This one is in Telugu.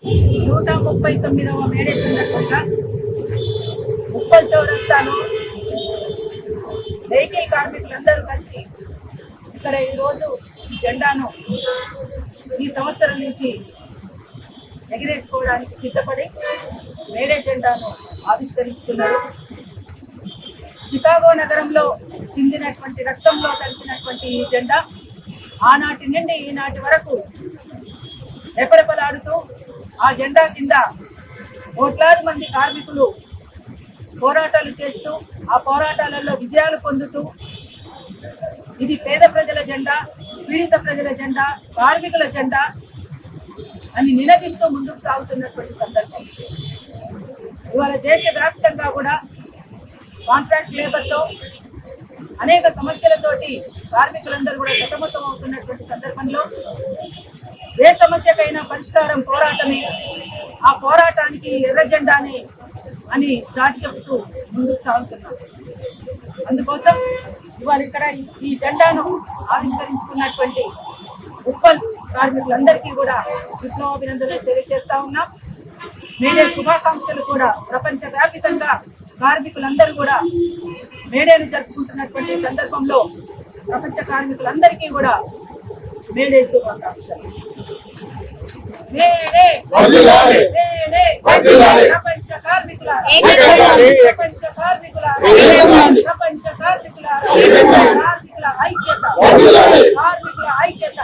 139వ మేడే సందర్భంగా ఉప్పల్ చౌరస్తాలో వెహికల్ కార్మికులందరూ కలిసి ఇక్కడ ఈరోజు జెండాను ఈ సంవత్సరం నుంచి ఎగిరేసుకోవడానికి సిద్ధపడి మేడే జెండాను ఆవిష్కరించుకున్నారు. చికాగో నగరంలో చిందినటువంటి రక్తంలో కలిసినటువంటి ఈ జెండా ఆనాటి నుండి ఈనాటి వరకు రెపరెపలాడుతూ ఆ జెండా కింద కోట్లాది మంది కార్మికులు పోరాటాలు చేస్తూ ఆ పోరాటాలలో విజయాలు పొందుతూ ఇది పేద ప్రజల జెండా, పీడిత ప్రజల జెండా, కార్మికుల జెండా అని నినదిస్తూ ముందుకు సాగుతున్నటువంటి సందర్భం. ఇవాళ దేశవ్యాప్తంగా కూడా కాంట్రాక్ట్ లేబర్తో అనేక సమస్యలతోటి కార్మికులందరూ కూడా సతమతం అవుతున్నటువంటి సందర్భంలో ఏ సమస్యకైనా పరిష్కారం పోరాటమే, ఆ పోరాటానికి ఎర్ర జెండానే అని చాటి చెబుతూ ముందుకు సాగుతున్నాం. అందుకోసం ఇవాళ ఇక్కడ ఈ జెండాను ఆవిష్కరించుకున్నటువంటి ఉప్పల్ కార్మికులందరికీ కూడా విప్లవాభినందనలు తెలియజేస్తా ఉన్నాం. మేడే శుభాకాంక్షలు కూడా ప్రపంచవ్యాప్తంగా కార్మికులందరూ కూడా మేడేను జరుపుకుంటున్నటువంటి సందర్భంలో ప్రపంచ కార్మికులందరికీ కూడా మేడే శుభాకాంక్షలు. మేడే మేడే ప్రపంచ కార్మికుల ప్రపంచ కార్మికుల ప్రపంచ కార్మికుల కార్మికుల ఐక్యత కార్మికుల ఐక్యత